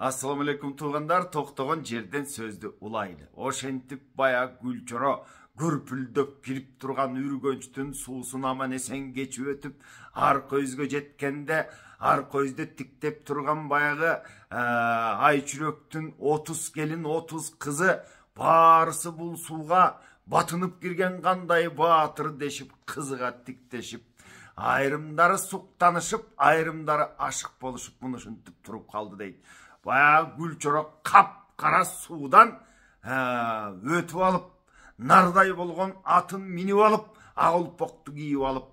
Assalamu alaikum tuğanlar, toқтаған жерден сөзді улайлы. Ошентип бая гүлчоро гүрпүлдөп кирип турган үргөнчтүн суусун аман эсен кечип өтүп, ар көзгө жеткенде, ар көздө тиктеп турган баягы айчүрөктүн 30 келин 30 кызы баарысы бул сууга батынып кирген кандай баатыр дешип, кызыга тиктешип, айрымдары суктанышып, айрымдары ашык болушуп, муну ушинтип туруп калды дейт. Бая гүлчоро кап-кара суудан өтүп алып, нардай болгон атын минип алып, ак улпокту кийип алып,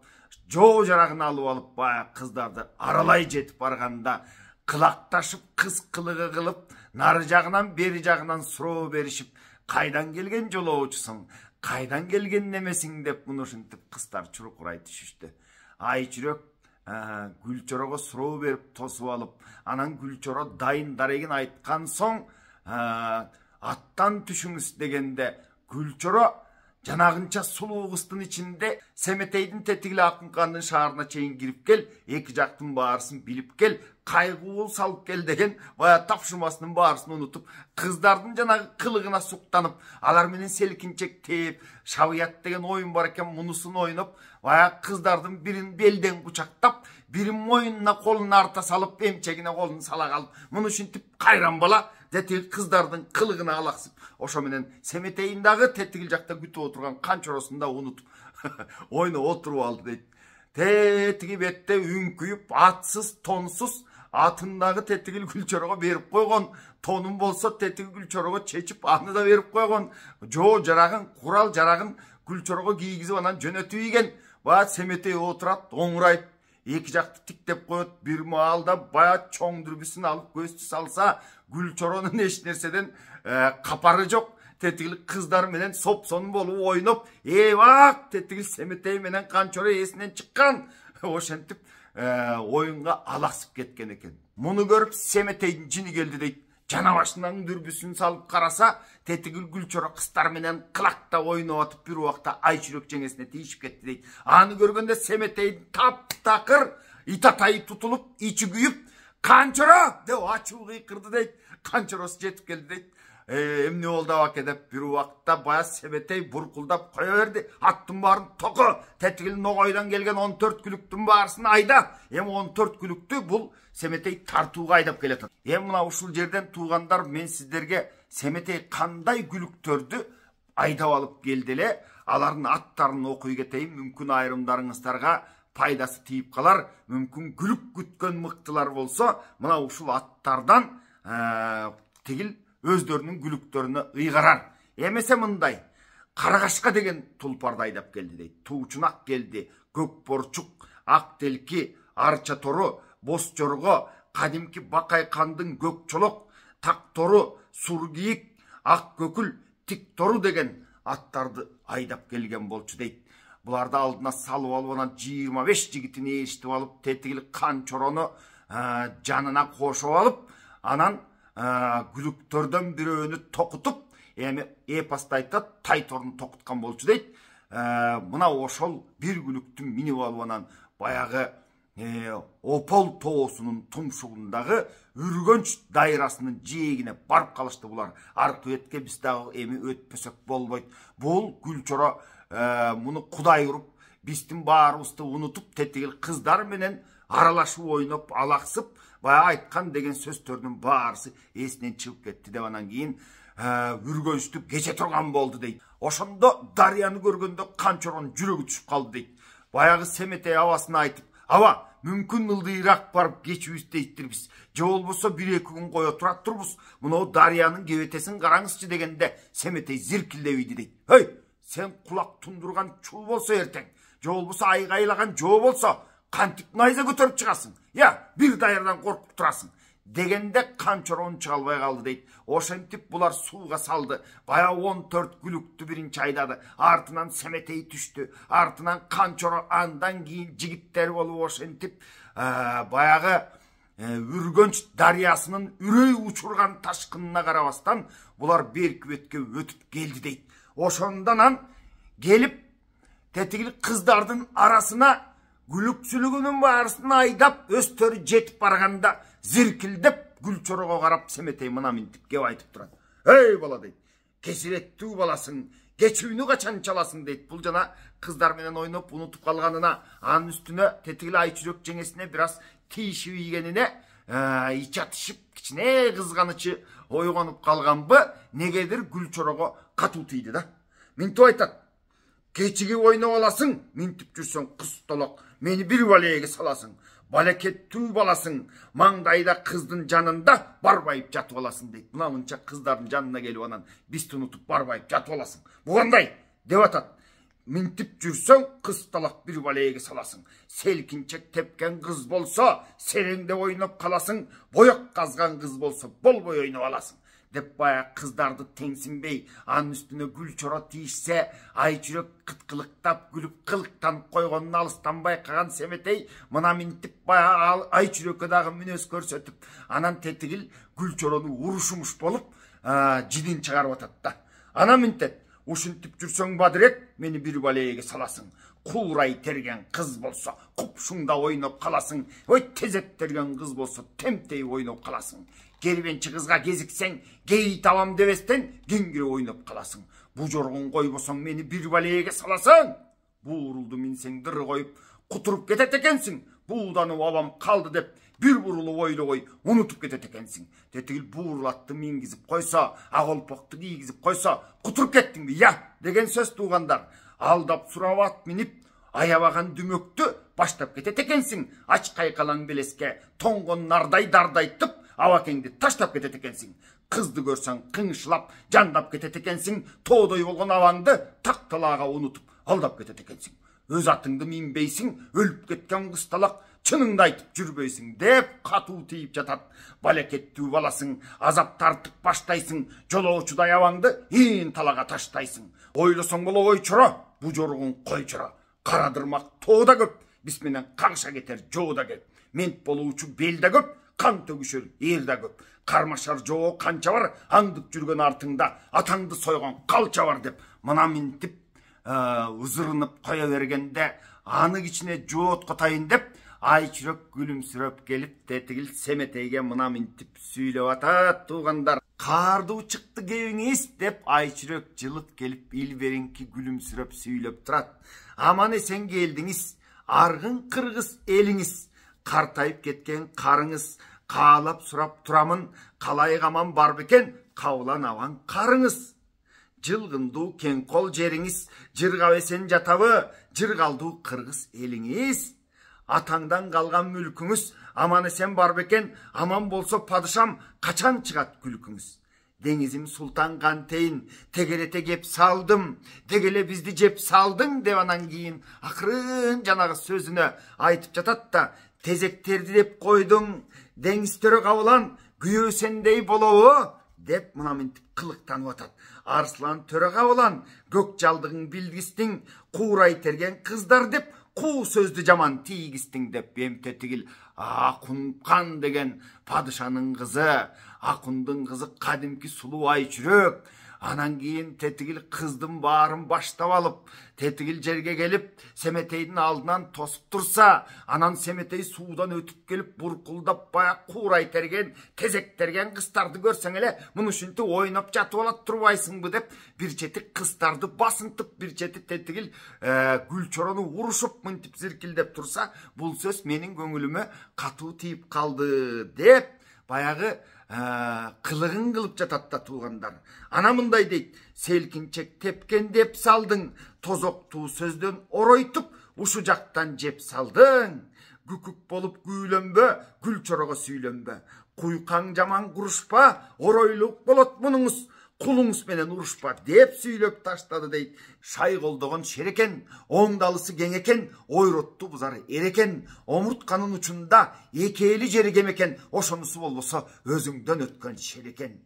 жоо жарагын алып алып, бая кыздарды аралай жетип барганда кылакташып, кыз кылыгы кылып, нары жагынан бери жагынан суроо беришип, кайдан келген жолоочусуң, кайдан келген немесиң деп муну ушинтип кыздар чуркурай түшүштү. Айчүрөк гүлчорого суроо берип тосуп алып, анан гүлчоро дайын дарегин айткан соң аттан түшүңүз дегенде гүлчоро жанагынча сулуу кыздын ичинде Семетейдин тетигиле Акынкандын шаарына чейин кирип кел, эки жактын баарысын билип кел, кайгуу салып кел деген бая тапшырмасынын баарысын унутуп, кыздардын жанагы кылыгына суктанып, алар менен селкинчек тээп, шабыят деген оюн бар экен, мунусун ойноп, бая кыздардын бирин белден кучактап, бирин моюнуна колун арта салып, эмчегине колун сала калып, муну ушинтип кайран бала тетиги кыздардын кылыгына алаксып, ошо менен Семетейдин дагы тетигил жакта күтүп отурган канчороосун да унутуп ойноп отуруп алды дейт. Тетиги бетте үңкүйүп, атсыз, тонсуз, атындагы тетигил гүлчорого берип койгон, тонун болсо тетиги гүлчорого чечип, аны да берип койгон, жоо жарагын, курал жарагын гүлчорого кийгизип анан жөнөтүп ийген. Бая Семетей отурат, оңурайт, эки жакты тиктеп коет, бир маалда бая чоң дүрбүсүн алып көздү салса, гүлчоронун эч нерседен капары жок. Тетигил кыздар менен сопсон болуп ойноп, бак, тетигил Семетей менен канчоро эсинен чыккан. Ошентип оюнга алаксып кеткен экен. Муну көрүп Семетейдин жини келди дейт. Жана башынан дүрбүсүн салып караса, тетигил гүлчоро кыздар менен кылакта ойноп атып, бир убакта айчүрөк жеңесине тийишип кетти дейт. Аны көргөндө Семетейдин таптакыр итатайы тутулуп, ичи күйүп, канчоро деп ачуу кыйкырды дейт. Канчоросу жетип келди дейт. Эмне болду абаке деп бир убакта бая Семетей буркулдап кое берди. Аттын баарын токо, тетигил Ногойдон келген 14 күлүктүн баарысын айда. 14 күлүктү бул Семетей тартууга айдап келет. Мына ушул жерден туугандар, мен сиздерге Семетей кандай күлүктөрдү айдап алып келди эле, алардын аттарын окуй кетейин. Мүмкүн айрымдарыңыздарга пайдасы тийип калар. Мүмкүн күлүк күткөн мыктылар болсо, мына ушул аттардан тигил өздөрүнүн күлүктөрүнө ыйгарар. Эмесе мындай, Карагашка деген тулпарды айдап келди дейт. Туучунак келди, көк борчук, ак телки, арча тору, боз жорго, кадимки бакай кандын көк чолок, так тору, сур кийик, ак көкүл, тик тору деген аттарды айдап келген болчу дейт. Буларды алдына салып алып, анан 25 жигитин ээрчитип алып, тетигил канчорону жанына кошуп алып, анан күлүктөрдөн бирөөнү токутуп, эпоста айтат, Тайторун токуткан болчу дейт. Мына ошол бир күлүктүн минип алып, анан баягы Опол тоосунун тумшугундагы үргөнч дайрасынын жээгине барып калышты булар. Аркы бетке биз дагы эми өтпөсөк болбойт. Бул гүлчоро муну кудай уруп, биздин баарыбызды унутуп, тетигил кыздар менен аралашып ойноп, алаксып, бая айткан деген сөздөрдүн баарысы эсинен чыгып кетти деп, анан кийин үргөнчтү кече турган болду дейт. Ошондо дарыяны көргөндө канчоронун жүрөгү түшүп калды дейт. Баягы Семетей абасына айтып, аба, мүмкүн ылдыйраак барып кечүүбүз дейттирбиз. Же болбосо 1-2 күн кое турат турбуз. Мынау дарыянын кебетесин караңызчы дегенде Семетей зиркилдеп ийди дейт. Өй, сен кулак тундурган чуу болсо эртең, же болбосо айгайлаган жоо болсо кантип найза көтөрүп чыгасың? Бир дайырдан коркуп турасың дегенде канчорон чыга албай калды дейт. Ошентип булар сууга салды. Бая 14 күлүктү биринчи айдады. Артынан Семетей түштү. Артынан канчоро, андан кийин жигиттер болуп ошентип баягы үргөнч дарыясынын үрөй учурган ташкынына карабастан булар берки бетке өтүп келди дейт. Ошондон келип тетигил кыздардын арасына күлүксүлүгүнүн баарысын айдап, өстөрү жетип барганда зиркилдеп Gülçoro'ga karap Semetey mına mintip kep aytıp turan. Ey bala deyt, kesirettүү balasың, geçүүnü kaçan çalasың deyt. Bul jana kızlar menen oynop unutup kalganına, anın üstüne tetigil Ayçürök jengesine biraz tiyişip ийгенине iç atışıp kichine kızganычы oygonуп kalgan bu negedir Gülçoro'ga katуу tiydi da. Mintip aytat. Keçigi oynap alasың, mintip жүрсөң кыз толок, meni bir balege salasың. Balekettүү balasың, mаңдайда kızdın janында barbayıp jatıp alasың deyt. Mına mынча kızdардын janına kelip anan bisti unutup barbayıp jatıp alasың. Bu kanday dep atat. Mintip жүрсөң kız talak bir balege salasың. Selkinçek tepken kız bolsa serengde oynap kalasың. Boyak kazgan kız bolsa bol boy oynap alasың. Dep baya kızdardı tengsinbey, anın üstüne Gülçoro tiyişse, Ayçürök kıtkılıktap gülüp kılıktan koygonun alıstan baykagan Semetey, mına mintip baya Ayçürök'e dagı münöz körsetip, anan tetigil Gülçoro'nu uruşumuş bolup, jidin çıgarıp atatta. Ana mintet, uşintip жүрсөң badırek, meni bir baleyege salasың. Kuğray tergen kız bolsa, kupşunda oynap kalasың. Oy tezep tergen kız bolsa, temtey oynap kalasың. Kerbençi kızga geziksen, geyi tavam devesten, gengire oynap kalasың. Bu jorgun koybosan meni bir baleyege salasың. Buğuruldu minsen dırı koyup, kuturup ketet ekensin. Buğdanı babam kaldı dep, bir vurulu oylu koy, unutup ketet ekensin. Tetigil buğurlattı mingizip koysa, ağolpoktu giygizip koysa, kuturup kettin mi ya? Degen söz tuğandar. Aldap suravat minip, ayabagan dümöktü, baştap ketet ekensin. Aç kaykalan beleske, tongon narday dardaytıp, avakengdi taştap ketet ekensin. Kızdı görsen kыңшылап, jandap ketet ekensin. Toğdoy olgan avаңды taktalağa unutup, aldap ketet ekensin. Öz atыңды minbeysin, ölüp ketken kız talak, çınыңды aytıp жүрбейсің dep katуу tiyip jatat. Balekettүү balasың, azap tartıp baştaysың, jolоочудай avаңды ин talaga taştaysың. Ойлосоң боло Ойчоро, bu jorgun Койчоро. Karadırmak toğda köp, bis menen kaңша кетер жоуда кеп. Мент болуучу белде көп, kan tөгүшөр эрде көп. Кармашар жоо канча бар, аңдып жүргөн артыңда атаңды сойгон калча бар деп. Мына минтип ызырынып коя бергенде аны кичине жооткотайын деп Ayçürök gülümsüröp gelip tetigil Semeteyge mına mintip süylep atat tuğanдар. Kardıu çıktı geviңiz dep Ayçürök jılıp gelip ilberinki gülümsüröp süylep turat. Aman esen geldiңiz, argın kırgız eliңiz. Kartayıp ketken karыңыз, kaalap surap turamın, kalay gaman bar beken, kavlan avan karыңыз. Jılgınduu ken kol jeriңiz, jırgap esen jatabı, jırgalдуу kırgız eliңiz. Atаңдан kalgan mülküңüz, aman esen bar beken, aman bolsa padışam, kaçan çıgat külküңüz. Denizim sultan kanteyin, tegelete gep saldım, tegele bizdi cep saldın devanan giyin, akırın janağı sözüne aytıp jatat da, tezekterdi dep koydum, deniz török avılan, güyö sendey bolovu, dep mına mintip kılıktanıp atat. Arslan török avılan, gök jaldığın bilgistin, kuğray tergen kızlar dep, ku sözdü jaman tiyigistin dep bem tetigil Akunkan degen padışanın kızı, Akundun kızı kadimki sulu Ayçürök. Anan keyin tetigil kızdın bağrın baştap alıp, tetigil jerge gelip Semetey'in aldından tosup tursa, anan Semetey suudan ötüp gelip burkuldap baya kuğray tergen, tezek tergen kızlardı görsen ele, bunu şimdi oynap jatıp alat turbaysın bu dep, bir çeti kızlardı basıntıp, bir çeti tetigil Gülçoro'nu vuruşup mıntip zirkildep tursa, bul söz menin göңülüme katуу tiyip kaldı dep, bayağı kılığın kılıp jatatta tuğandar. Ana mınday deyt, selkinçek tepken dep saldың, tozoktuu sözdön oroytup, uşu jaktan jep saldың. Gükük bolup güйлөнбө, Gülçoro'ga süйлөнбө. Kuykaң jaman kuruşpa, oroyluk bolot mununuz, kuluңuz menen uruşpa dep süylöp taştadı deyt. Şayголдогон şereken, оңдалысы кең экен, ойротту бузар эрeken, омуртканын учунда экели жери кем экен, ошонусу болбосо өзүңдөн өткөн шерeken.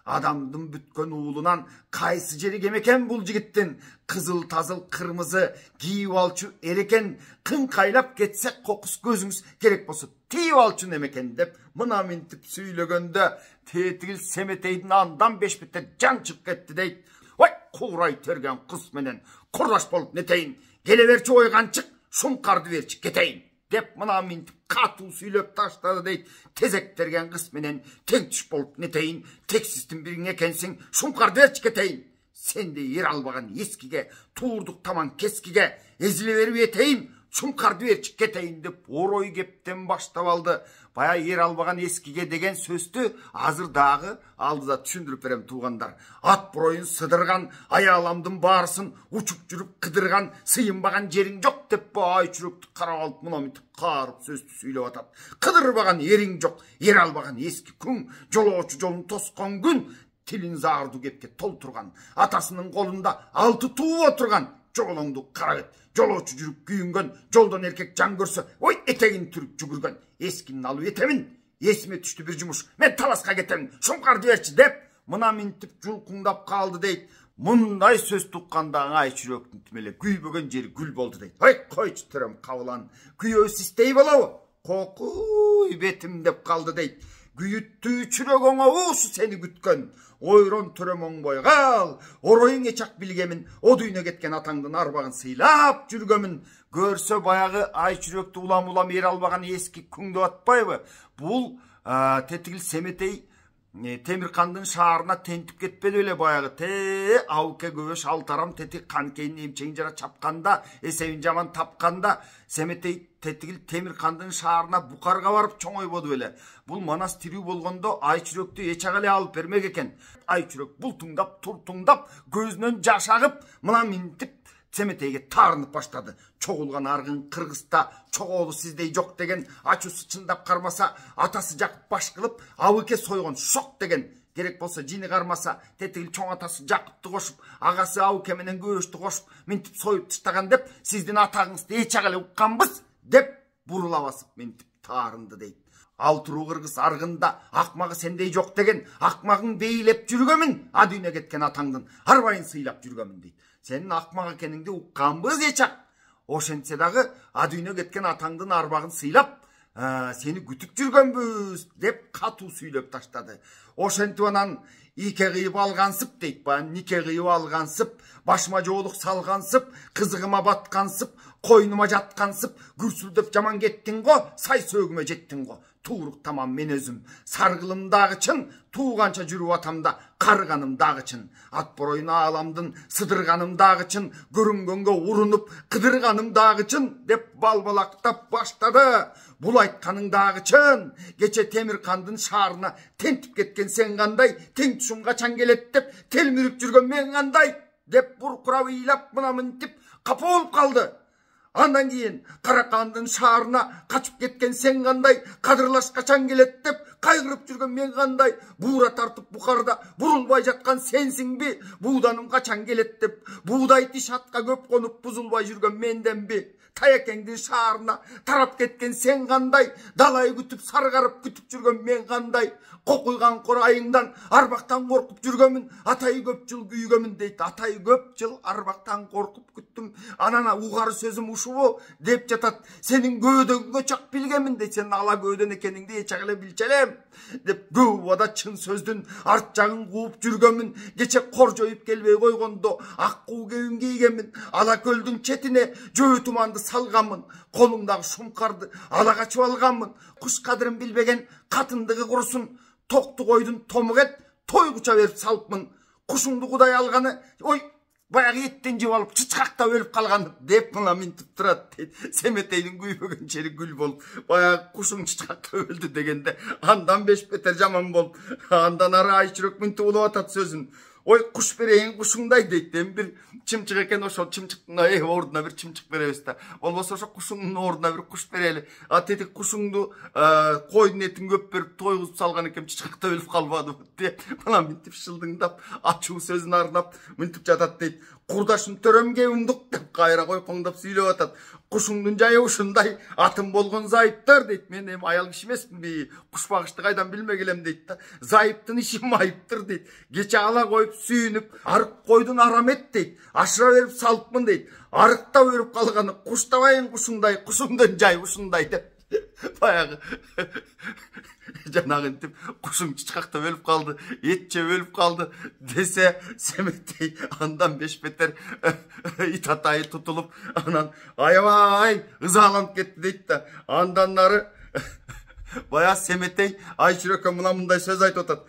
Adamdın бүткөн уулунан кайсы жери кем экен бул жигиттин, кызыл тазыл кырмызы кийип алчу эрeken, кыңкайлап кетсе кокус көзүңүз керек болсо тийип алчу немекен деп мына минтип сүйлөгөндө tetигил Semeteyдин андан беш бетте жан чыгып кетти дейт. Ой, куурай терген кыз менен курдаш болуп нетейин, келе берчи ойганчык, шумкарды берчи кетейин деп мына мынтип катуу сүйлөп таштады дейт. Тезектерген кыз менен тең түш болуп нетейин, тексиздин бириң экенсиң, шумкарды берчи кетейин. Сендей ер албаган эскиге, туурдук таман кескиге эзиле берип етейин, шумкарды берчи кетейин деп орой кептен баштап алды. Бая ер албаган эскиге деген сөздү азыр дагы алдыда түшүндүрүп берем туугандар. Ат буроюн сыдырган, аяламдын баарысын учуп жүрүп кыдырган, сыйынбаган жериң жок деп ай чүрөктү карап алып мына мынтип каарып сөздү сүйлөп атат. Кыдырбаган ериң жок, ер албаган эски күң, жолоочу жолун тоскон күн, тилин заарду кепке толтурган, атасынын колунда 6 туу отурган, жоголоңду карабет, жолоочу жүрүп күйүнгөн, жолдон эркек жан көрсө, ой этегин түрүп жүгүргөн, эскинин алып этемин, эсиме түштү бир жумуш, мен таласка кетемин, шумкарды берчи деп, мына мынтип жулкуңдап калды дейт. Мындай сөз тукканда ай чүрөктүн тимеле күйбөгөн жери гүл болду дейт. Ой койчу төрөм кабылан, күйөө систей болобу? Кокуй бетим деп калды дейт. Күйүттүү чүрөгөңө уусу сени күткөн. Ойрон төрөм оңбой кал, ороюң эчак билгемин, о дүйнө кеткен атаңдын арбагын сыйлап жүргөмүн. Көрсө баягы ай чүрөктү улам ер албаган эски күңдү атпайбы? Бул тетигил Семетей Темиркандын шаарына тентип кетпеди беле баягы ауке көбөш алтарам тети канкейин эмчегин жара чапканда, эсебин жаман тапканда Семетей тетигил Темиркандын шаарына букарга барып чоңойбоду беле. Бул манас тирүү болгондо ай чүрөктү эчак эле алып бермек экен. Ай чүрөк бултуңдап, туртуңдап, көзүнөн жаш агып, мына мынтип Семетейге таарынып баштады. Чогулган аргын кыргызда чогоолу сиздей жок деген, ачуусу чындап кармаса атасы жакып баш кылып, абыке сойгон шок деген. Керек болсо жини кармаса тетигил чоң атасы Жакыпты кошуп, агасы абыке менен көбөштү кошуп, мынтип союп таштаган деп, сиздин атагыңызды эчак эле укканбыз деп бурула басып мынтип таарынды дейт. Алтыруу кыргыз аргында акмагы сендей жок деген, акмагың бейлеп жүргөмүн, а дүйнө кеткен атаңдын арбайын сыйлап жүргөмүн дейт. Сенин акмак экениңди укканбыз эчак. Ошентсе дагы а дүйнө кеткен атаңдын арбагын сыйлап, сени күтүп жүргөнбүз деп катуу сүйлөп таштады. Ошентип анан ике кыйып алгансып дейт, нике кыйып алгансып, башыма жоолук салгансып, кызыгыма баткансып, койнума жаткансып, күрсүлдөп жаман кеттиң го, сай сөөгүмө жеттиң го. Туурук тамам мен өзүм, саргылым дагы чын, тууганча жүрүп атамда карыганым дагы чын. Ат бороюн ааламдын сыдырганым дагы чын, көрүнгөнгө урунуп кыдырганым дагы чын деп балбалактап баштады. Бул айтканың дагы чын. Кече Темиркандын шаарына тентип кеткен сен кандай, тең түшүм качан келет деп телмирип жүргөн мен кандай деп буркурап ыйлап мына мынтип капа болуп калды. Андан кийин Каракандын шаарына качып кеткен сен кандай, кадырлаш качан келет деп кайгырып жүргөн мен кандай, буура тартып букарда бурулбай жаткан сенсиңби, бууданым качан келет деп буудай тиш атка көп конуп бузулбай жүргөн менденби, Таякеңдин шаарына тарап кеткен сен кандай, далай күтүп саргарып күтүп жүргөн мен кандай, кокуйган корайыңдан арбактан коркуп жүргөмүн, атай көп жыл күйгөмүн дейт. Атай көп жыл арбактан коркуп күттүм, анан угар сөзүм ушубу деп жатат. Сенин көөдөгүңө чак билгемин дейт. Сен ала көөдөн экениңди эчак эле билчелем деп көп убада чын сөздүн арт жагын кууп жүргөмүн. Кече кор жоюп келбей койгондо ак куу кебин кийгемин, ала көлдүн четине жөө туманды салганмын, колуңдагы шумкарды ала качып алганмын. Куш кадырын билбеген катындыгы курусун, токту койдун томугет тойгуча берип салыпмын. Кушуңду кудай алганы, ой, баягы еттен жеп алып чычкактап өлүп калган деп мына мынтип турат дейт. Семетейдин күйбөгөн жери гүл болуп, баягы кушуң чычкактап өлдү дегенде андан 5 бетер жаман болуп, андан ары ай чүрөк мынтип улап атат сөзүн. Ой, куш берейин кушуңдай дейт. Бир чымчык экен, ошол чымчыктын ордуна бир чымчык беребиз да. Болбосо ошо кушуңдун ордуна бир куш берели. А тетик кушуңду койдун этин көп берип тойгузуп салган экен, чычкактап өлүп калбадыбы деп мына мынтип шылдыңдап, ачуу сөзүн арнап мынтип жатат дейт. Курдашым төрөмгө умдук деп кайра койкоңдап сүйлөп атат. Кушуңдун жайы ушундай, атым болгон зайыптар дейт. Мен эми аял киши эмесминби, куш багышты кайдан билмек элем дейт да. Зайыптын иши майыптыр дейт. Кече ала коюп сүйүнүп, арык койдун арам эт дейт. Ашыра берип салыпмын дейт. Арыктап өлүп калганы куштабайын кушуңдай, кушуңдун жайы ушундай деп баягы жанагынтип кушуң чычкактап өлүп калды, эт жеп өлүп калды десе, Семетей андан беш бетер ит атайы тутулуп, анан аябай ызаланып кетти дейт да. Андан нары баягы Семетей Айчүрөккө мындай сөз айтып атат.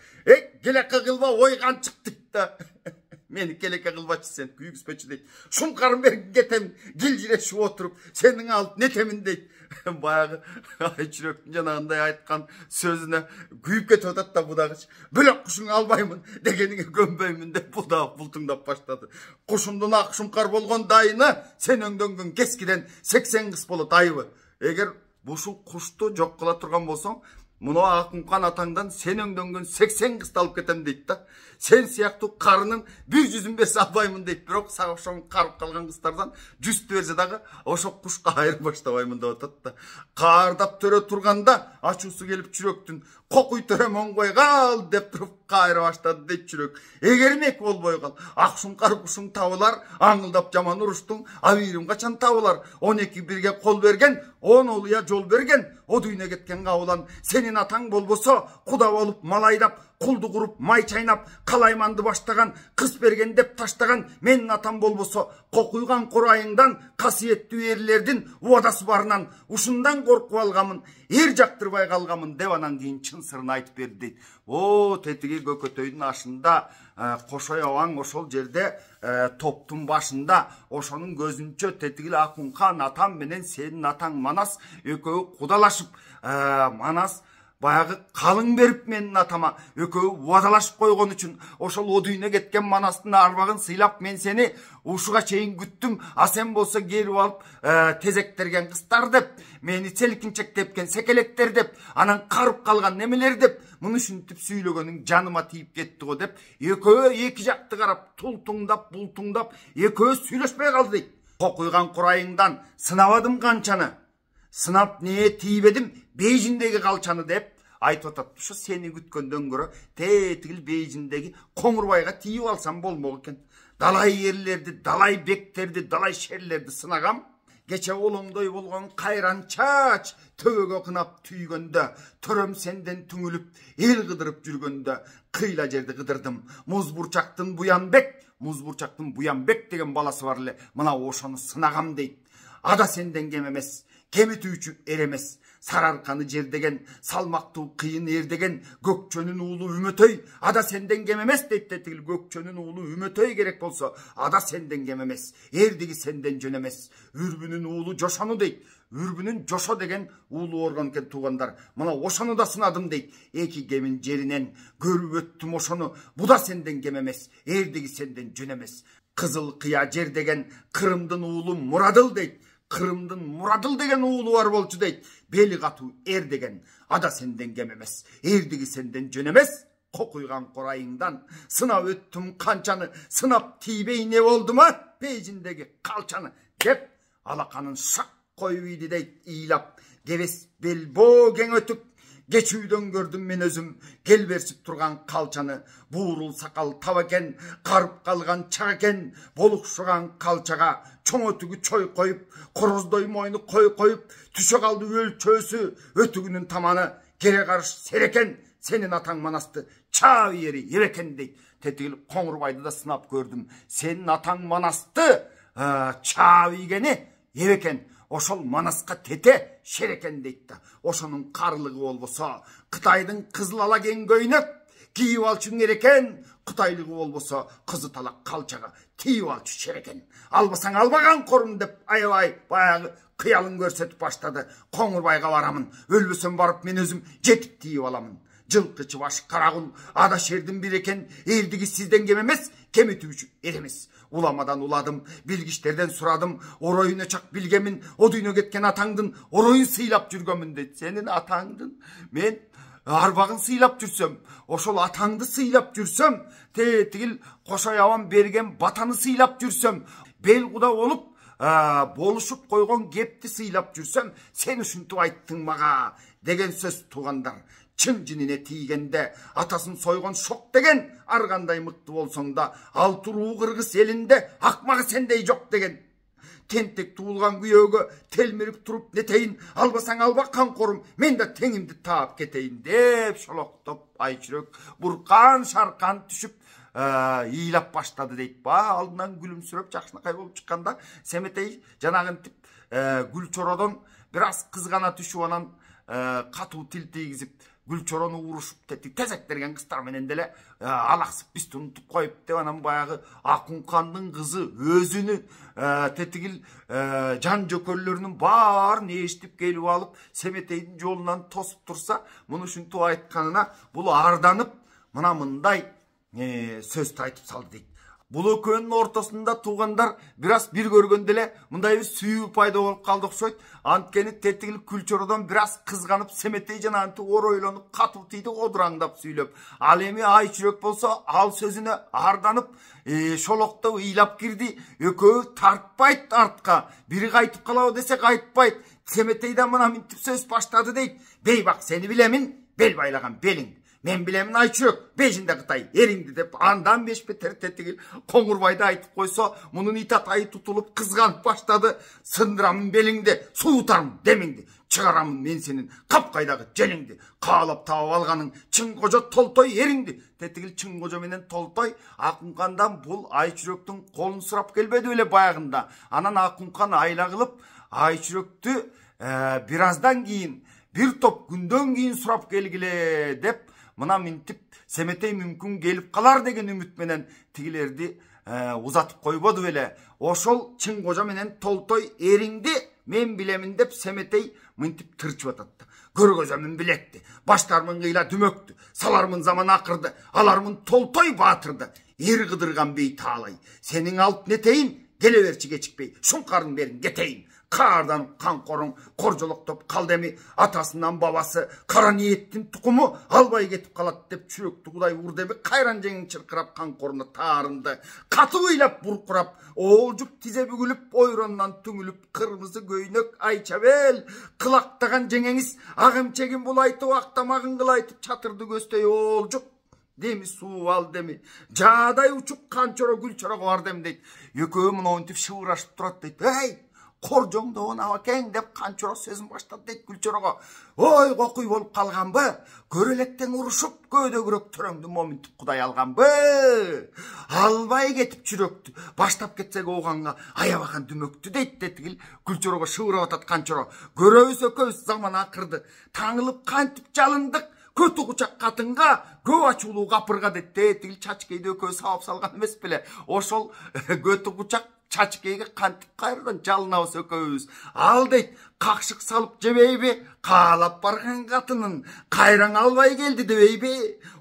Келеке кылба, ойган чык дейт да. Мени келеке кылбачы сен, күйгүзбөчү дейт. Шумкарым берип кетем, гилжирешип отуруп, сенин алып нетемин дейт. Баягы Айчүрөктүн жанагындай айткан сөзүнө күйүп кетип атат да будагыч. Бөлөк кушуңду албаймын, дегениңе көнбөймүн деп будагы бултуңдап баштады. Кушумдун ак шумкар болгон дайыны сен өңдөнгөн кескиден 80 кыс болот айыбы. Эгер ушул кушту жок кыла турган болсоң, мына Акункан атаңдан сен өңдөнгөн 80 кысты алып кетем дейт да. Сен сыяктуу карынын 100-үн берсе албаймын дейт. Бирок сага ошол карып калган кыздардан 100 берсе дагы ошол кушка айырып баштабаймын деп атат да. Каардап төрө турганда ачуусу келип жүрөктүн кокуй төрөм оңбой кал деп туруп кайра баштады дейт жүрөк. Эгермек болбой кал. Ак шумкар кушуң табылар, аңылдап жаман уруштуң абийирим качан табылар. 12 бирге кол берген, 10 улуя жол берген, о дүйнө кеткен кабылан. Сенин атаң болбосо, куда болуп малайдап, кулду куруп май чайнап, калайманды баштаган, кыз берген деп таштаган менин атам болбосо, кокуйган курайыңдан касиеттүү эрлердин убадасы барынан ушундан коркуп алгамын, эр жактырбай калгамын деп анан кийин чын сырын айтып берди дейт. О, тетиги Көкөтөйдүн ашында Кошой абаң ошол жерде топтун башында ошонун көзүнчө тетигил Акункан атам менен сенин атаң Манас экөө кудалашып, Манас баягы калың берип менин атама экөө убадалашып койгон үчүн ошол о дүйнө кеткен Манастын арбагын сыйлап мен сени ушуга чейин күттүм, а сен болсо келип алып тезектерген кыздар деп, мени селкинчек тепкен секелектер деп, анан карып калган немелер деп, муну ушинтип сүйлөгөнүң жаныма тийип кетти го деп, экөө эки жакты карап тултуңдап бултуңдап экөө сүйлөшпөй калды дейт. Кокуйган курайыңдан сынабадым канчаны, сынап не тийбедим Бейжиндеги калчаны деп айтып атат. Ушу сени күткөндөн көрө тетигил Бейжиндеги Коңурбайга тийип алсам болмок экен. Далай эрлерди, далай бектерди, далай шерлерди сынагам. Кече олоңдой болгон кайран чач төбөгө кынап түйгөндө, төрөм сенден түңүлүп, эл кыдырып жүргөндө, кыйла жерди кыдырдым. Музбурчактын Буянбек деген баласы бар эле, мына ошону сынагам дейт. Ада сенден кем эмес, кемитүүчү эр эмес. Сарарканы жердеген, салмактуу кыйын эрдеген, Көкчөнүн уулу Үмөтөй, ада сенден кем эмес дейт. Тетигил Көкчөнүн уулу Үмөтөй керек болсо, ада сенден кем эмес, эрдиги сенден жөн эмес. Үрбүнүн уулу Жошону дейт. Үрбүнүн Жошо деген уулу орган экен туугандар. Мына ошону да сынадым дейт. Эки кемин жеринен көрүп өттүм ошону, бу да сенден кем эмес, эрдиги сенден жөн эмес. Кызыл кыя жер деген Кырымдын уулу Мурадыл дейт. Кырымдын Мурадыл деген уулу бар болчу дейт. Бели катуу эр деген, ада сенден кем эмес, эрдиги сенден жөн эмес. Кокуйган курайыңдан сынап өттүм канчаны, сынап тийбей не болду ма Бейжиндеги калчаны деп алаканын шак коюп ийди дейт. Ыйлап кебес белбоо кең өтүп, кечүүдөн көрдүм мен өзүм келберсип турган калчаны. Буурул сакал таба экен, карып калган чак экен, болукшуган калчага чоң өтүгү чой коюп, короздой мойну коюп, түшө калды өлчөсү, өтүгүнүн таманы кере карыш серекен, сенин атаң Манасты чаап ери эбекен дейт. Тетигил Коңурбайды да сынап көрдүм. Сенин атаң Манасты чаап ийгени эбекен, ошол Манаска тете шерекен дейт да. Ошонун карылыгы болбосо, Кытайдын кызыл ала кең көйнөк кийип алчуң эрекен, Кытайлыгы болбосо, кызы талак калчага тийип алчу шерекен. Албасаң албаган корум деп аябай баягы кыялын көрсөтүп баштады. Коңурбайга барамын, өлбөсөм барып мен өзүм жетип тийип аламын. Жылкычы баш карагул, ада шердин бир экен, эрдиги сизден кем эмес, кемитүүчү эр эмес. Уламадан уладым, билгичтерден сурадым, ороюна чак билгемин, о дүйнө кеткен атаңдын ороюн сыйлап жүргөмүн дейт. Сенин атаңдын мен арбагын сыйлап жүрсөм, ошол атаңды сыйлап жүрсөм, тетигил Кошой абам берген батаны сыйлап жүрсөм, бел куда болуп болушуп койгон кепти сыйлап жүрсөм, сен ушинтип айттың мага деген сөз туугандар. Чын жинине тийгенде атасын сойгон шок деген, ар кандай мыкты болсоң да, ал туруу кыргыз элинде акмагы сендей жок деген. тентек туылған күйеуге телміріп тұрып нетейін, албасаң алба қанқорым, мен де теңімді таап кетейін деп шолоқтоп Айчүрек бұрқан шарқан түшіп ийлап баштады дейді ба. Алдынан күлімсіреп жақшынақай болып шыққанда Семетей жанағын тип Гүлчородон біраз қызғана түшіп, анан қату тил тигізіп Гүлчороны урушуп тезектерген кыздар менен деле алаксып бизди унутуп коюп деп, анан баягы Акункандын кызы өзүнү тетигил жан жөкөллөрүнүн баарын эшитип келип алып Семетейдин жолунан тосуп турса, муну ушинтип айтканына бул арданып мына мындай сөздү айтып салды дейт. Бул экөөнүн ортосунда туугандар бираз бир көргөндө эле мындай бир сүйүү пайда болуп калды окшойт. Анткени тетигил Гүлчородон бираз кызганып Семетей жанагынтип оройлонуп катуу тийди, одураңдап сүйлөп. Ал эми Айчүрек болсо ал сөзүнө арданып шолоктоп ыйлап кирди. Экөө тартпайт артка. Бири кайтып калабы десе кайтпайт. Семетей да мына минтип сөз баштады дейт. Бейбак, сени билемин, бел байлаган белиң. Мен билемин Айчүрек, бежинде Кытай эриңди деп, андан бешпетер тетигил Коңурбайды айтып койсо, мунун итатайы тутулуп кызганып баштады. Сындырамын белиңди, суутармын демиңди, чыгарамын мен сенин капкайдагы желиңди, каалап таап алганың Чың Кожо Толтой эриңди. Тетигил Чың Кожо менен Толтой Акункандан бул Айчүректин колун сурап келбеди беле баягында. Анан Акункан айла кылып Айчүректү бираздан кийин, бир топ күндөн кийин сурап келгиле деп, мына минтип Семетей мүмкүн келип калар деген үмүт менен тигилерди узатып койбоду беле. Ошол Чың Кожо менен Толтой эриңди мен билемин деп Семетей мынтип тырчып атат. Көргөзөмүн билекти, баштармын кыйла дүмөктү, салармын заман акырды, алармын Толтой баатырды. Эр кыдырган бей таалай, сенин алып нетейин, келе берчи кечикпей, шуңкарын берин кетейин. Каардан қанқорың коржолоктоп калды эми, атасынан бабасы кара ниеттин тукуму албай кетип калат деп чүрөктү Кудай урду эми. Кайран жеңин чыркырап канкоруна таарынды, катуу ыйлап буркурап, оолжуп тизе бүгүлүп, ойронунан түңүлүп, кырмызы көйнөк айчабел кылактаган жеңеңиз агымчегин булайтып, актамагын кылайтып, чатырды көздөй оолжуп деми суу ал деми жаадай учуп Канчоро Гүлчорого бардым дейт. Экөө мынтип шыбырашып турат дейт. Эй, коржоңду онабакең деп Канчоро сөзүн баштады дейт Гүлчорого. Ой, кокуй болуп калганбы? Көрө электен урушуп, көөдөгүрөк төрөңдү моминтип Кудай алганбы? Албай кетип чүрөктү, баштап кетсек оганга аябаган дүмөктү дейт тетигил Гүлчорого шыбырап атат Канчоро. Көрөбүз экөөбүз заман акырды, таңылып кантип жалындык, көтү кучак катынга, көп ачуулуу капырга дейт. Тетигил Чачкейди экөө сабап салган эмес беле? Ошол көтү кучак Чачкейге кантип кайрадан жалынабыз экөөбүз. Ал дейт, какшык салып жебейби, каалап барган катынын кайраң албай келди дебейби,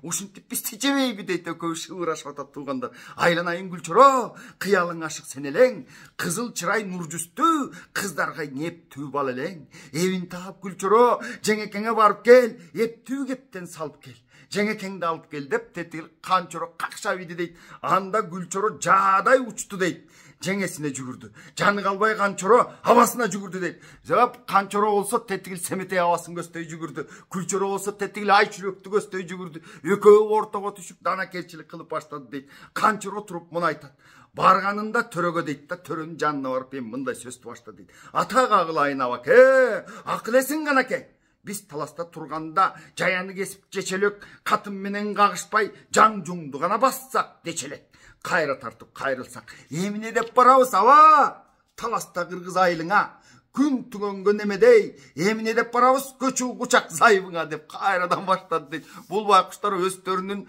ушинтип бизди жебейби дейт экөө шыбырашып атат туугандар. Айланайын Гүлчоро, кыялың ашык сен элең, кызыл чырай нур жүздүү, кыздарга эптүү бал элең. Эбин таап Гүлчоро, жеңекеңе барып кел, эптүү кептен салып кел. Жеңекеңди алып кел деп тетигил Канчоро какшап иди дейт. Анда Гүлчоро жаадай учту дейт. Жеңесине жүгүрдү. Жаны калбай Канчоро абасына жүгүрдү дейт. Жап Канчоро болсо тетигил Семетей абасын көздөй жүгүрдү. Гүлчоро болсо тетигил Айчүрөктү көздөй жүгүрдү. Экөө ортого түшүп данакерчилик кылып баштады дейт. Канчоро туруп муну айтат. Барганында төрөгө дейт да, төрөнүн жанына барып эми мындай сөздү баштады дейт. Атага кылайын абаке, акыл эсиң канаке. Биз таласта турганда жаяны кесип жечелек, катын менен кагышпай жаң жуңду гана бассак дечелек. Кайра тартып кайрылсак, эмне деп барабыз аба? Таласта кыргыз айылыңа, күн түгөнгө немедей, эмне деп барабыз көчүү кучак зайыбыңа деп кайрадан баштады дейт. Бул байкуштар өздөрүнүн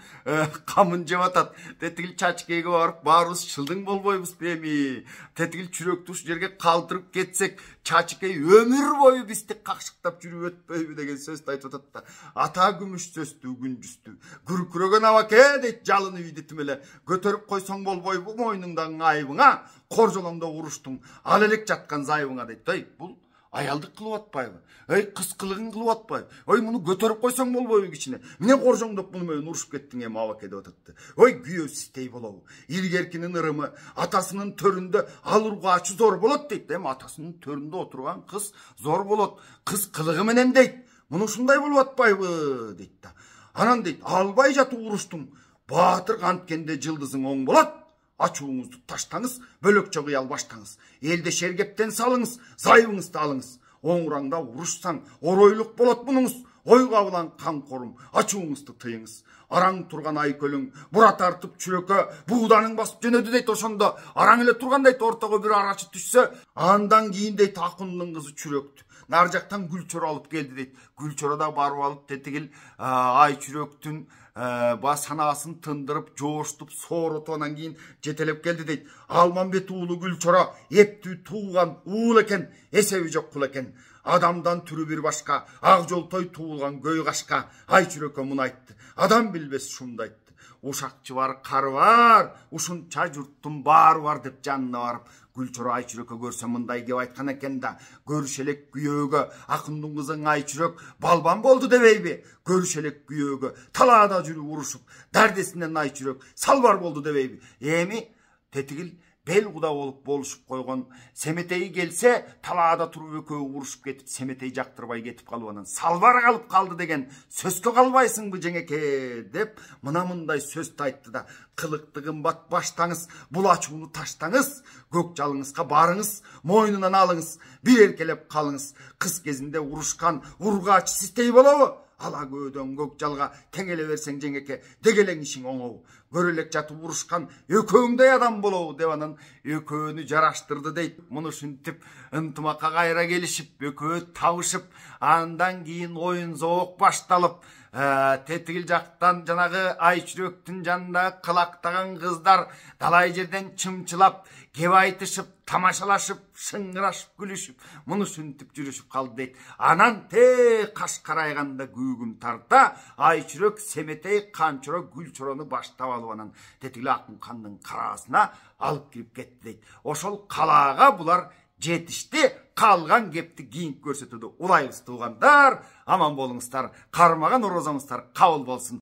камын жеп атат. Тетигил Чачкейге барып баарыбыз шылдың болбойбуз эми. Тетигил чүрөктү ушу жерге калтырып кетсек, Чачкей өмүр бою бизди какшыктап жүрүп өтпөйбү деген сөздү айтып атат да. Ата күмүш сөздү күн жүздү. Күркүрөгөн абаке дейт жалыны үйдү тимеле. Көтөрүп койсоң болбойбу мойнуңдагы айыбыңа, коржолоңдо уруштуң, ал элек жаткан зайыбыңа дейт. Ой, бул аялдык кылып атпайбы? Ой, кыз кылыгын кылып атпайбы? Ой, муну көтөрүп койсоң болбойбу кичине? Эмне коржоңдоп муну менен урушуп кеттиң эми абаке деп атат. Ой, күйөө систей болобу? Илгеркинин ырымы атасынын төрүндө алургачы зор болот дейт. Эми атасынын төрүндө отурган кыз зор болот. Кыз кылыгы менен дейт. Муну ушундай болуп атпайбы дейт да. Анан дейт, албай жатып уруштуң. Баатыр канткенде жылдызың оң болот. Açуыңызды таштаңыз, бөлөкчө кыял баштаңыз. Элде шергептен салыңыз, зайыбыңызды алыңыз. Оңураңда урушсаң, оройлук болот мунуңуз. Ойга булан камкорум, ачуыңызды тыйыңыз. Араң турган айкөлүң, бура тартып чүрөккө, бууданын басып жөнөдү дейт. Ошондо араң эле тургандай ортого бир арачы түшсө, андан кийин дейт акындын кызы чүрөктү. Нар жактан Гүлчөрө алып келди дейт. Гүлчөрө да барып алып тетигил ай чүрөктүн санасын тындырып, жооштуп, сооротуп анан кийин жетелеп келди дейт. Алмамбет уулу Гүлчөрө эптүү туулган уул экен, эсеби жок кул экен. Адамдан түрү бир башка, ак жолтой туулган көй кашка. Ай чүрөккө муну айтты. Адам билбес шумду айтты. Ушакчы бар, кары бар, ушунча журттун баары бар деп жанына барып, Гүлчөрө ай чүрөккө көрсө мындай кеп айткан экен да: көрүш элек күйөөгө, акындын кызың ай чүрөк балбан болду дебейби? Көрүш элек күйөөгө, талаада жүрүп урушуп, дардесинен ай чүрөк салбар болду дебейби? Эми тетигил бел куда болушуп койгон Семетей келсе, талаада туруп экөө урушуп кетип, Семетей жактырбай кетип калып, анан салбар калып калды деген сөзгө калбайсыңбы жеңеке деп мындай сөздү айтты да: кылыкты кымбат баштаңыз, бул ачууну таштаңыз, көк жалыңызга барыңыз, мойнунан алыңыз, бир эркелеп калыңыз. Кыз кезинде урушкан ургаач систей болобу? Ала көөдөн көк жалга теңеле берсең жеңеке, дегелең ишиң оңобу. Көрө элек жатып урушкан экөөңдөй адам болобу деп анан экөөнү жараштырды дейт. Муну ушинтип ынтымакка кайра келишип, экөө табышып, андан кийин оюн зоок башталып, тетигил жактан жанагы ай чүрөктүн жанында кылактаган кыздар далай жерден чымчылап, кеп айтышып, тамашалашып, шыңгырашып, күлүшүп, муну ушинтип жүрүшүп калды дейт. Анан каш карайганда күүгүм тарта, ай чүрөк Семетей Канчоро Гүлчөрөнү баштап алып, анан тетигил акын кандын караасына алып кирип кетти дейт. Ошол калаага булар жетишти. Калган кепти кийин көрсөтүүдө улайбыз туугандар. Аман болуңуздар, кармаган орозоңуздар кабыл болсун.